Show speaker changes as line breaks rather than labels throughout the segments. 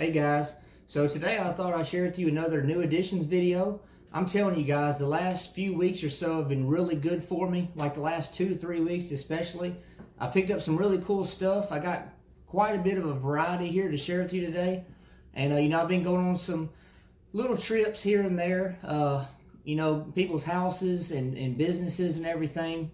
Hey guys, so today I thought I'd share with you another new editions video. I'm telling you guys, the last few weeks or so have been really good for me, like the last 2 to 3 weeks especially. I picked up some really cool stuff. I got quite a bit of a variety here to share with you today. And I've been going on some little trips here and there, people's houses and businesses and everything.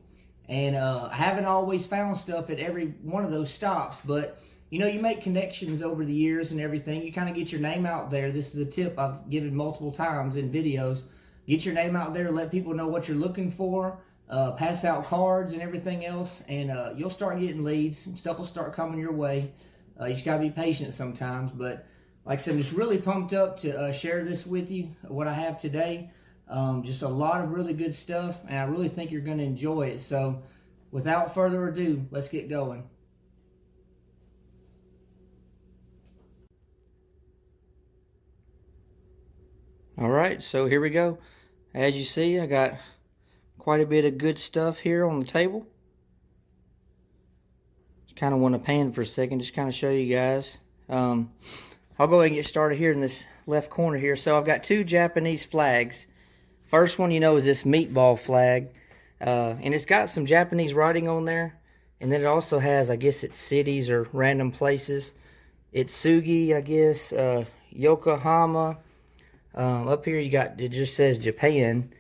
And I haven't always found stuff at every one of those stops, but you make connections over the years and everything. You kind of get your name out there. This is a tip I've given multiple times in videos. Get your name out there, let people know what you're looking for, pass out cards and everything else, and you'll start getting leads. Stuff will start coming your way. You just gotta be patient sometimes, but like I said, I'm just really pumped up to share this with you, what I have today. Just a lot of really good stuff, and I really think you're going to enjoy it. So without further ado, let's get going. All right, so here we go. As you see, I got quite a bit of good stuff here on the table. Just kind of want to pan for a second, just kind of show you guys. I'll go ahead and get started here in this left corner here. So I've got two Japanese flags. First one, is this meatball flag. And it's got some Japanese writing on there. And then it also has, I guess it's cities or random places. It's Sugi, I guess, Yokohama. Up here it just says Japan.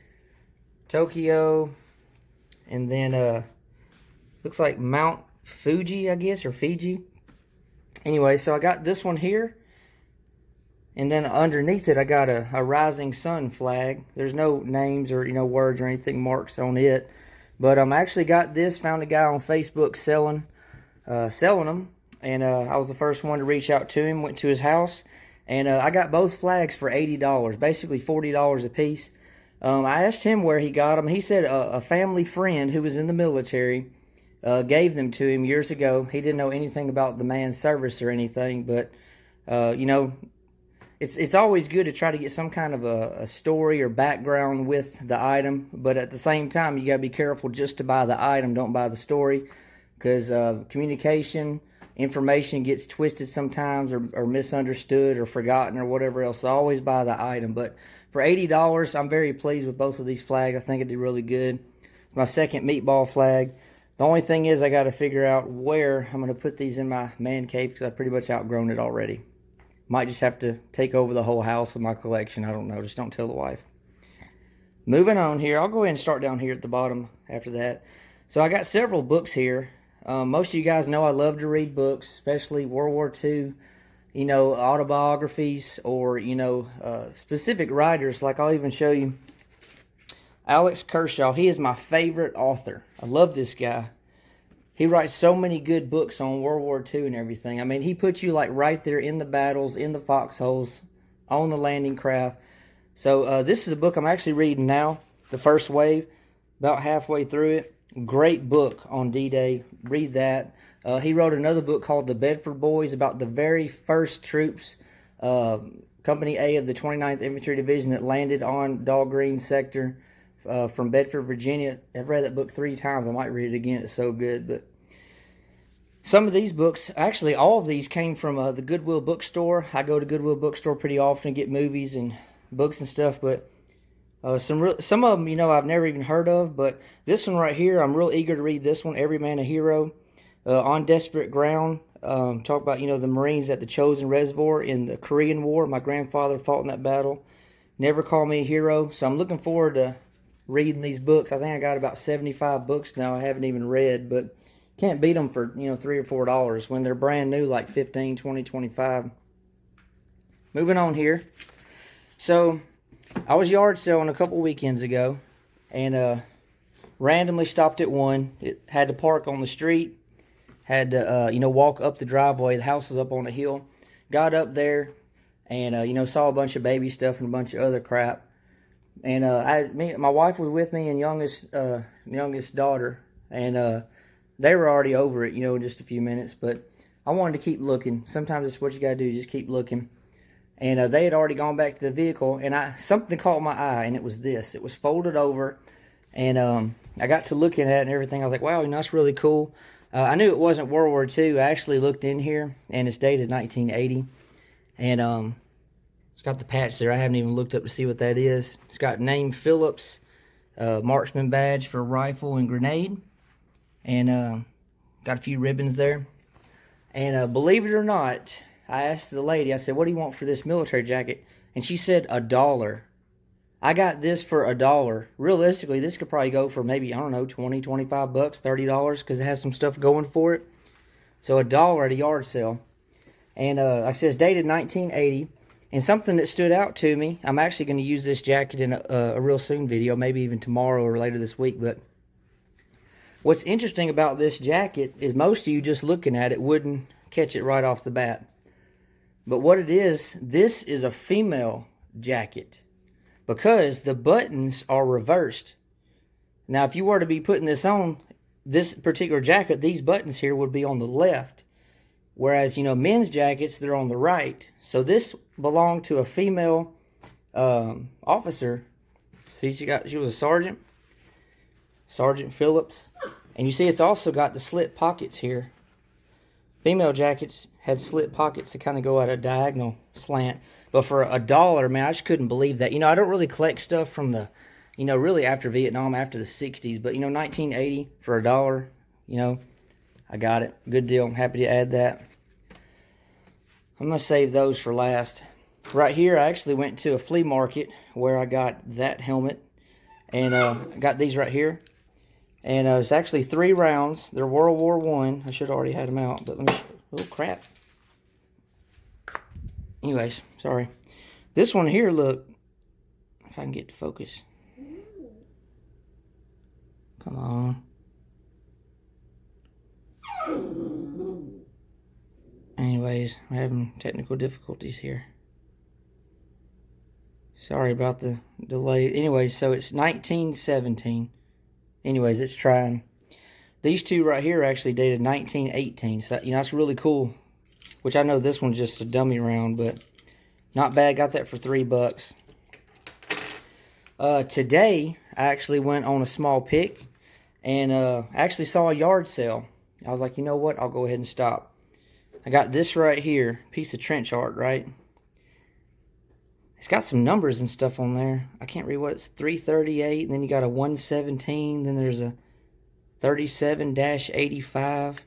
Tokyo. And then, looks like Mount Fuji, I guess, or Fiji. Anyway, so I got this one here. And then underneath it, I got a rising sun flag. There's no names or, words or anything marks on it. But I actually got this, found a guy on Facebook selling them. And I was the first one to reach out to him, went to his house. And I got both flags for $80, basically $40 a piece. I asked him where he got them. He said a family friend who was in the military gave them to him years ago. He didn't know anything about the man's service or anything. But, It's always good to try to get some kind of a story or background with the item, but at the same time, you got to be careful just to buy the item, don't buy the story, because communication, information gets twisted sometimes or misunderstood or forgotten or whatever else. So always buy the item. But for $80, I'm very pleased with both of these flags. I think it did really good. It's my second meatball flag. The only thing is I got to figure out where I'm going to put these in my man cave because I've pretty much outgrown it already. Might just have to take over the whole house with my collection. I don't know. Just don't tell the wife. Moving on here. I'll go ahead and start down here at the bottom after that. So I got several books here. Most of you guys know I love to read books, especially World War II, autobiographies or, specific writers. Like I'll even show you Alex Kershaw. He is my favorite author. I love this guy. He writes so many good books on World War II and everything. I mean, he puts you like right there in the battles, in the foxholes, on the landing craft. So this is a book I'm actually reading now, The First Wave, about halfway through it. Great book on D-Day. Read that. He wrote another book called The Bedford Boys about the very first troops, Company A of the 29th Infantry Division that landed on Dahlgreen Sector. From Bedford, Virginia. I've read that book 3 times. I might read it again. It's so good. But some of these books, actually all of these came from the Goodwill bookstore. I go to Goodwill bookstore pretty often to get movies and books and stuff. But some of them, I've never even heard of. But this one right here, I'm real eager to read this one, Every Man a Hero. On Desperate Ground, talk about, the Marines at the Chosin Reservoir in the Korean War. My grandfather fought in that battle. Never Call Me a Hero. So I'm looking forward to reading these books. I think I got about 75 books now I haven't even read, but can't beat them for, $3 or $4 when they're brand new, like 15, 20, 25. Moving on here. So, I was yard selling a couple weekends ago, and randomly stopped at one. It had to park on the street, had to, walk up the driveway. The house was up on a hill. Got up there, and, saw a bunch of baby stuff and a bunch of other crap. And my wife was with me and youngest daughter, and they were already over it, in just a few minutes. But I wanted to keep looking. Sometimes it's what you gotta do, just keep looking. And they had already gone back to the vehicle, and something caught my eye, and it was this. It was folded over, and I got to looking at it and everything. I was like, wow, that's really cool. I knew it wasn't World War II. I actually looked in here, and it's dated 1980. And it's got the patch there. I haven't even looked up to see what that is. It's got name Phillips, marksman badge for rifle and grenade. And got a few ribbons there. And believe it or not, I asked the lady, I said, what do you want for this military jacket? And she said $1. I got this for $1. Realistically, this could probably go for maybe, I don't know, 20, 25 bucks, $30, because it has some stuff going for it. So $1 at a yard sale. And like I said, it's dated 1980. And something that stood out to me, I'm actually going to use this jacket in a real soon video, maybe even tomorrow or later this week. But what's interesting about this jacket is most of you just looking at it wouldn't catch it right off the bat. But what it is, this is a female jacket because the buttons are reversed. Now, if you were to be putting this on, this particular jacket, these buttons here would be on the left. Whereas, you know, men's jackets, they're on the right. So this belonged to a female officer. See, she was a sergeant. Sergeant Phillips. And you see it's also got the slit pockets here. Female jackets had slit pockets to kind of go at a diagonal slant. But for $1, man, I just couldn't believe that. You know, I don't really collect stuff from the, you know, really after Vietnam, after the 60s. But, you know, 1980 for $1, you know, I got it. Good deal. I'm happy to add that. I'm going to save those for last. Right here, I actually went to a flea market where I got that helmet. And I got these right here. And it's actually 3 rounds. They're World War I. I should have already had them out. But let me... Oh, crap. Anyways, sorry. This one here, look. If I can get to focus. Come on. Anyways, I'm having technical difficulties here. Sorry about the delay. Anyways, so it's 1917. Anyways, it's trying. These two right here are actually dated 1918. So, you know, that's really cool. Which I know this one's just a dummy round, but not bad. Got that for $3. Today, I actually went on a small pick and actually saw a yard sale. I was like, you know what? I'll go ahead and stop. I got this right here. Piece of trench art, right? It's got some numbers and stuff on there. I can't read what it's 338. And then you got a 117. Then there's a 37-85.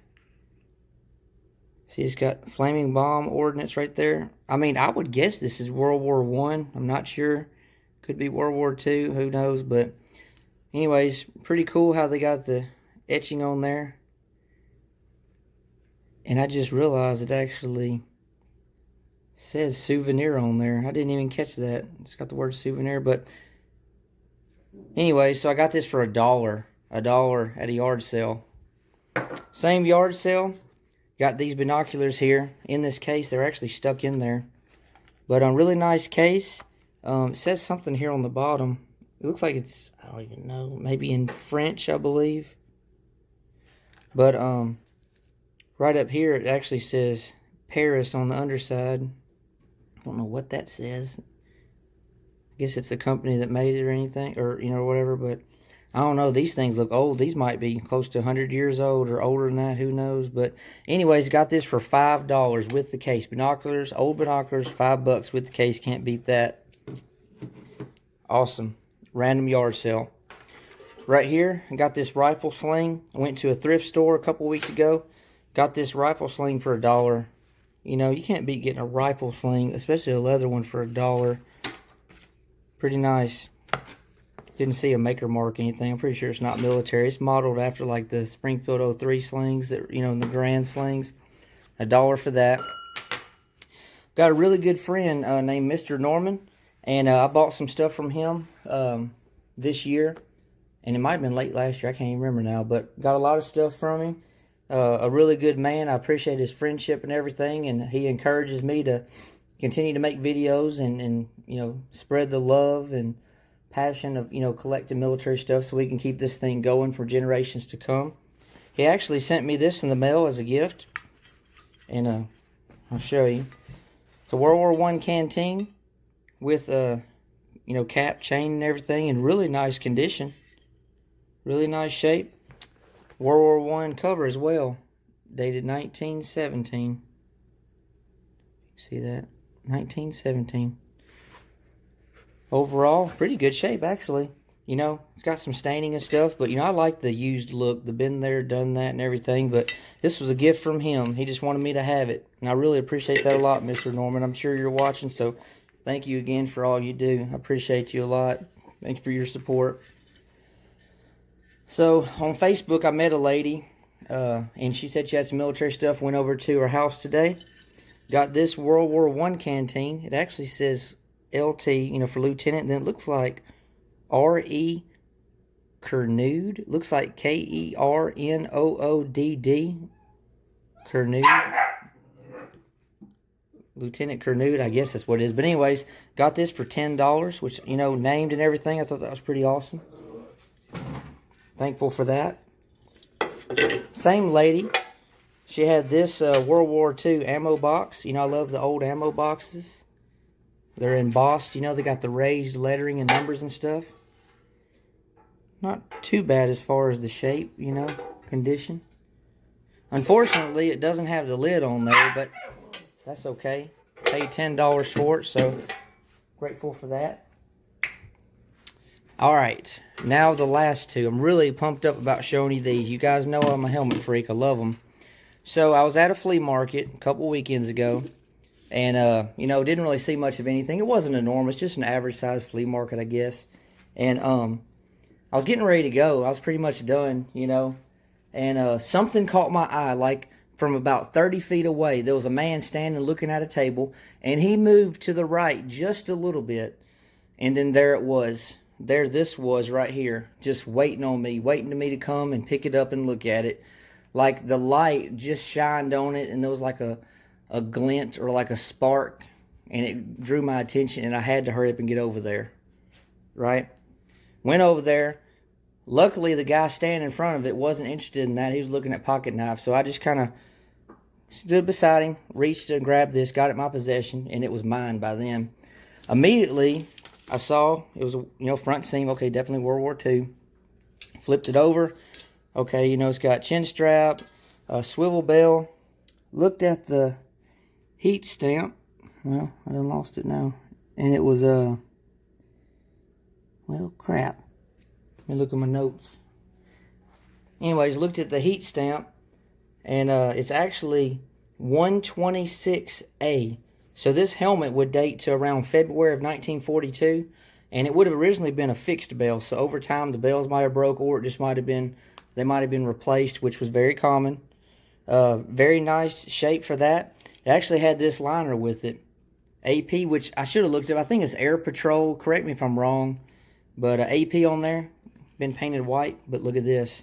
See, it's got flaming bomb ordnance right there. I mean, I would guess this is World War I. I'm not sure. Could be World War II. Who knows? But anyways, pretty cool how they got the etching on there. And I just realized it actually says souvenir on there. I didn't even catch that. It's got the word souvenir. But anyway, so I got this for $1. $1 at a yard sale. Same yard sale. Got these binoculars here in this case. They're actually stuck in there. But a really nice case. It says something here on the bottom. It looks like it's, I don't even know, maybe in French, I believe. But right up here, it actually says Paris on the underside. I don't know what that says. I guess it's the company that made it or anything, or, you know, whatever, but I don't know. These things look old. These might be close to 100 years old or older than that. Who knows? But anyways, got this for $5 with the case. Binoculars, old binoculars, $5 with the case. Can't beat that. Awesome. Random yard sale. Right here, I got this rifle sling. I went to a thrift store a couple weeks ago. Got this rifle sling for $1. You know, you can't beat getting a rifle sling, especially a leather one, for $1. Pretty nice. Didn't see a maker mark or anything. I'm pretty sure it's not military. It's modeled after like the Springfield 03 slings that, you know, the Grand slings. $1 for that. Got a really good friend named Mr. Norman, and I bought some stuff from him this year, and it might have been late last year. I can't even remember now, but got a lot of stuff from him. A really good man. I appreciate his friendship and everything, and he encourages me to continue to make videos and you know, spread the love and passion of, you know, collecting military stuff so we can keep this thing going for generations to come. He actually sent me this in the mail as a gift, and I'll show you. It's a World War I canteen with you know, cap, chain, and everything in really nice condition, really nice shape. World War I cover as well, dated 1917. See that? 1917. Overall, pretty good shape, actually. You know, it's got some staining and stuff, but, you know, I like the used look, the been there, done that, and everything, but this was a gift from him. He just wanted me to have it, and I really appreciate that a lot, Mr. Norman. I'm sure you're watching, so thank you again for all you do. I appreciate you a lot. Thank you for your support. So, on Facebook, I met a lady, and she said she had some military stuff. Went over to her house today. Got this World War I canteen. It actually says LT, you know, for lieutenant, and then it looks like R.E. Kernood. Looks like K-E-R-N-O-O-D-D. Kernood. Lieutenant Kernood, I guess that's what it is. But anyways, got this for $10, which, you know, named and everything. I thought that was pretty awesome. Thankful for that. Same lady. She had this World War II ammo box. You know, I love the old ammo boxes. They're embossed. You know, they got the raised lettering and numbers and stuff. Not too bad as far as the shape, you know, condition. Unfortunately, it doesn't have the lid on there, but that's okay. Paid $10 for it, so grateful for that. Alright, now the last two. I'm really pumped up about showing you these. You guys know I'm a helmet freak. I love them. So, I was at a flea market a couple weekends ago, and, you know, didn't really see much of anything. It wasn't enormous, just an average-sized flea market, I guess. And, I was getting ready to go. I was pretty much done, you know. And something caught my eye, like from about 30 feet away. There was a man standing looking at a table, and he moved to the right just a little bit. And then there it was. There this was right here, just waiting on me, waiting for me to come and pick it up and look at it. Like the light just shined on it, and there was like a glint or like a spark, and it drew my attention, and I had to hurry up and get over there, right? Went over there. Luckily, the guy standing in front of it wasn't interested in that. He was looking at pocket knives. So I just kind of stood beside him, reached and grabbed this, got it in my possession, and it was mine by then. Immediately, I saw it was, you know, front seam. Okay, definitely World War II. Flipped it over. Okay, you know, it's got chin strap, swivel bell. Looked at the heat stamp. Well, I done lost it now. And it was, well, crap. Let me look at my notes. Anyways, looked at the heat stamp, and it's actually 126A. So this helmet would date to around February of 1942, and it would have originally been a fixed bell. So over time, the bells might have broke, or it just might have been, they might have been replaced, which was very common. Very nice shape for that. It actually had this liner with it. AP, which I should have looked up. I think it's Air Patrol. Correct me if I'm wrong. But AP on there. Been painted white. But look at this.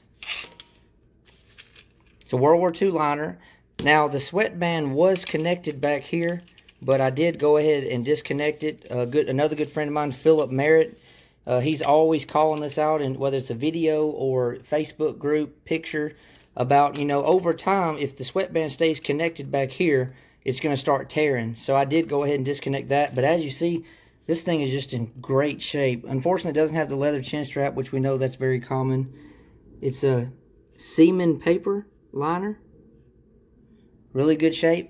It's a World War II liner. Now, the sweatband was connected back here. But I did go ahead and disconnect it. Another good friend of mine, Philip Merritt. He's always calling this out. And whether it's a video or Facebook group picture. About, you know, over time, if the sweatband stays connected back here, it's going to start tearing. So I did go ahead and disconnect that. But as you see, this thing is just in great shape. Unfortunately, it doesn't have the leather chin strap, which we know that's very common. It's a Seaman paper liner. Really good shape.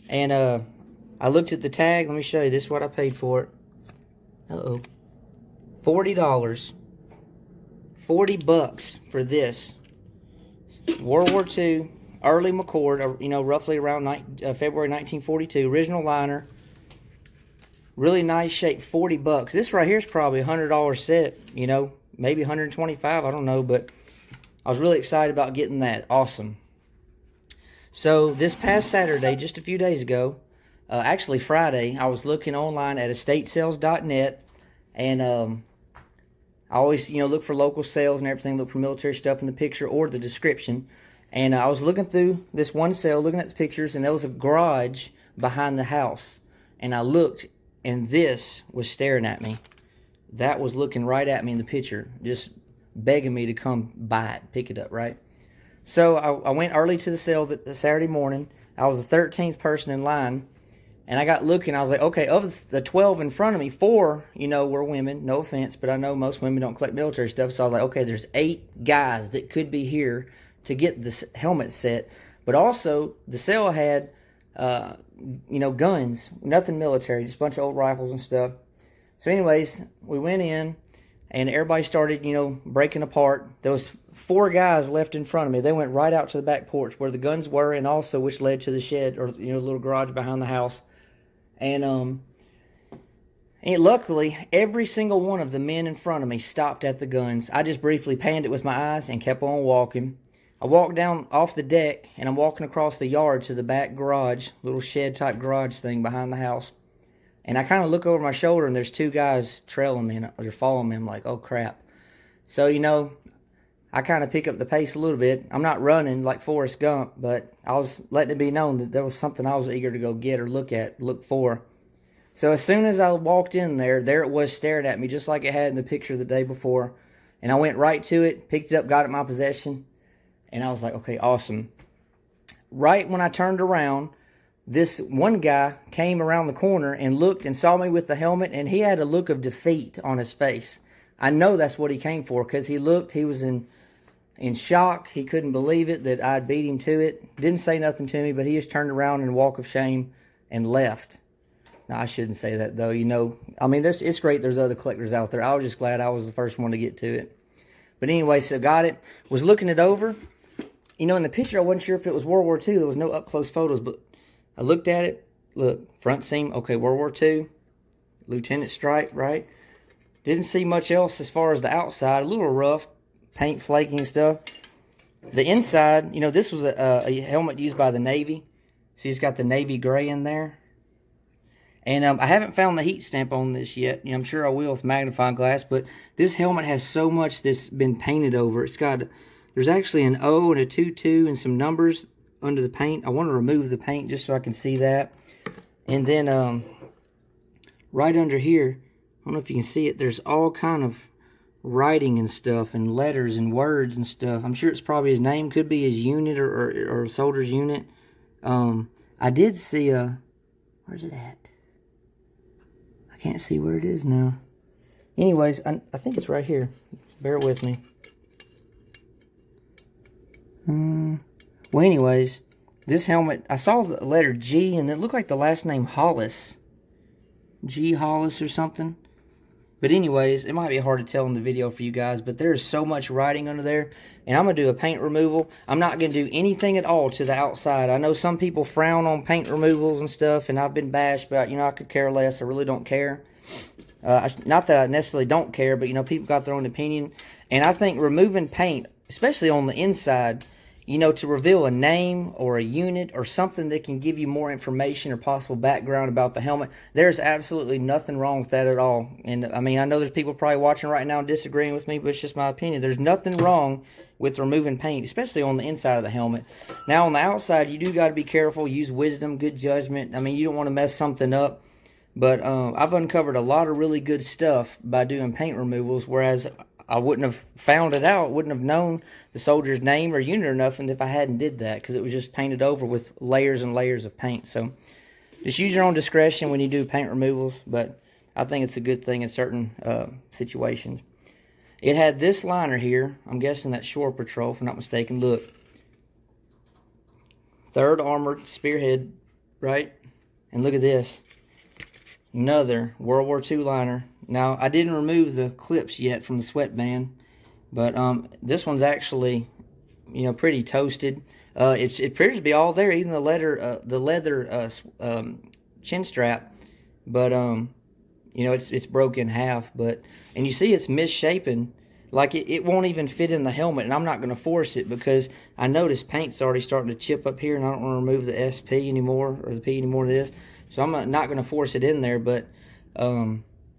And I looked at the tag. Let me show you. This is what I paid for it. Uh-oh. $40. $40 for this. World War II, early McCord, you know, roughly around February 1942. Original liner. Really nice shape, $40. This right here is probably a $100 set, you know, maybe $125, I don't know, but I was really excited about getting that. Awesome. So this past Saturday, just a few days ago, actually Friday, I was looking online at estatesales.net, and I always, you know, look for local sales and everything, look for military stuff in the picture or the description. And I was looking through this one sale, looking at the pictures, and there was a garage behind the house. And I looked, and this was staring at me. That was looking right at me in the picture, just begging me to come buy it, pick it up, right? So I went early to the sale the Saturday morning. I was the 13th person in line. And I got looking, I was like, okay, of the 12 in front of me, 4, you know, were women. No offense, but I know most women don't collect military stuff. So I was like, okay, there's 8 guys that could be here to get this helmet set. But also, the sale had you know, guns, nothing military, just a bunch of old rifles and stuff. So anyways, we went in, and everybody started, you know, breaking apart. There was 4 guys left in front of me. They went right out to the back porch where the guns were, and also which led to the shed, or, you know, little garage behind the house. And luckily, every single one of the men in front of me stopped at the guns. I just briefly panned it with my eyes and kept on walking. I walked down off the deck, and I'm walking across the yard to the back garage, little shed-type garage thing behind the house. And I kind of look over my shoulder, and there's 2 guys trailing me, and they're following me. I'm like, oh, crap. So, you know, I kind of pick up the pace a little bit. I'm not running like Forrest Gump, but I was letting it be known that there was something I was eager to go get or look for. So as soon as I walked in there it was staring at me just like it had in the picture the day before. And I went right to it, picked it up, got it in my possession, and I was like, okay, awesome. Right when I turned around, this one guy came around the corner and looked and saw me with the helmet, and he had a look of defeat on his face. I know that's what he came for, because he was in shock. He couldn't believe it that I'd beat him to it. Didn't say nothing to me, but he just turned around in a walk of shame and left. Now, I shouldn't say that, though. You know, I mean, it's great there's other collectors out there. I was just glad I was the first one to get to it. But anyway, so got it. Was looking it over. You know, in the picture, I wasn't sure if it was World War II. There was no up-close photos, but I looked at it. Look, front seam, okay, World War II. Lieutenant stripe, right? Didn't see much else as far as the outside. A little rough, paint flaking and stuff. The inside, you know, this was a helmet used by the Navy. See, it's got the navy gray in there. And I haven't found the heat stamp on this yet. You know, I'm sure I will with magnifying glass. But this helmet has so much that's been painted over. It's got, there's actually an O and a 22 and some numbers under the paint. I want to remove the paint just so I can see that. And then right under here, I don't know if you can see it, there's all kind of writing and stuff and letters and words and stuff. I'm sure it's probably his name. Could be his unit or a soldier's unit. I did see where's it at? I can't see where it is now. Anyways, I think it's right here. Bear with me. Well, anyways, this helmet, I saw the letter G, and it looked like the last name Hollis. G. Hollis or something. But anyways, it might be hard to tell in the video for you guys, but there's so much writing under there. And I'm going to do a paint removal. I'm not going to do anything at all to the outside. I know some people frown on paint removals and stuff, and I've been bashed, but, you know, I could care less. I really don't care. Not that I necessarily don't care, but, you know, people got their own opinion. And I think removing paint, especially on the inside, you know, to reveal a name or a unit or something that can give you more information or possible background about the helmet, there's absolutely nothing wrong with that at all. And, I mean, I know there's people probably watching right now disagreeing with me, but it's just my opinion. There's nothing wrong with removing paint, especially on the inside of the helmet. Now, on the outside, you do got to be careful. Use wisdom, good judgment. I mean, you don't want to mess something up. But I've uncovered a lot of really good stuff by doing paint removals, whereas I wouldn't have found it out, wouldn't have known the soldier's name or unit or nothing if I hadn't did that, because it was just painted over with layers and layers of paint. So just use your own discretion when you do paint removals, but I think it's a good thing in certain situations. It had this liner here. I'm guessing that's Shore Patrol, if I'm not mistaken. Look. 3rd Armored Spearhead, right? And look at this. Another World War II liner. Now, I didn't remove the clips yet from the sweatband, but this one's actually, you know, pretty toasted. It appears to be all there, even the leather chin strap. But you know, it's broken in half. And you see, it's misshapen. Like it won't even fit in the helmet, and I'm not going to force it because I noticed paint's already starting to chip up here, and I don't want to remove the SP anymore or the P anymore than this. So I'm not going to force it in there, but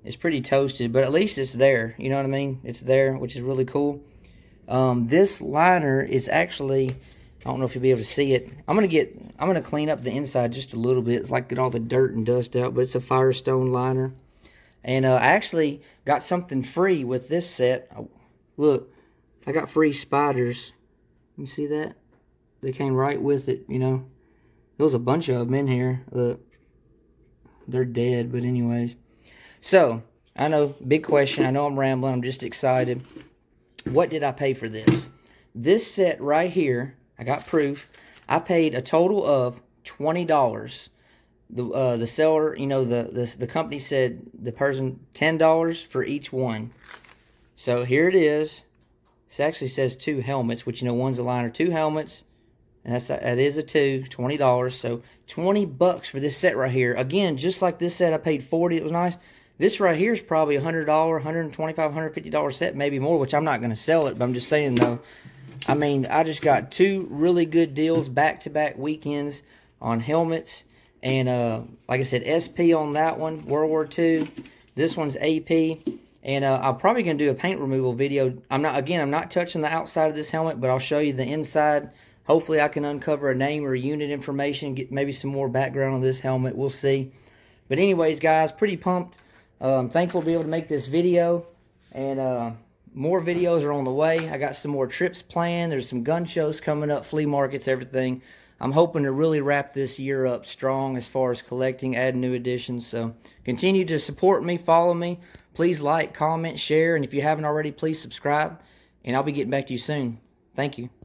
it's pretty toasted. But at least it's there. You know what I mean? It's there, which is really cool. This liner is actually, I don't know if you'll be able to see it. I'm gonna clean up the inside just a little bit. It's like get all the dirt and dust out, but it's a Firestone liner. And I actually got something free with this set. Look, I got free spiders. You see that? They came right with it, you know. There was a bunch of them in here. Look. They're dead, but anyways. So, I know, big question. I know I'm rambling. I'm just excited. What did I pay for this? This set right here, I got proof. I paid a total of $20. The seller, you know, the company said the person $10 for each one. So here it is. This actually says 2 helmets, which, you know, one's a liner, 2 helmets, and that is a 2, $20. So $20 for this set right here. Again, just like this set, I paid $40. It was nice. This right here is probably $100, $125, $150 set, maybe more, which I'm not going to sell it, but I'm just saying, though. I mean, I just got 2 really good deals back-to-back weekends on helmets. And like I said, SP on that one, World War II. This one's AP. And I'm probably going to do a paint removal video. I'm not touching the outside of this helmet, but I'll show you the inside. Hopefully I can uncover a name or a unit information, get maybe some more background on this helmet. We'll see. But anyways, guys, pretty pumped. Thankful to be able to make this video. And more videos are on the way. I got some more trips planned. There's some gun shows coming up, flea markets, everything. I'm hoping to really wrap this year up strong as far as collecting, adding new editions. So continue to support me, follow me. Please like, comment, share, and if you haven't already, please subscribe. And I'll be getting back to you soon. Thank you.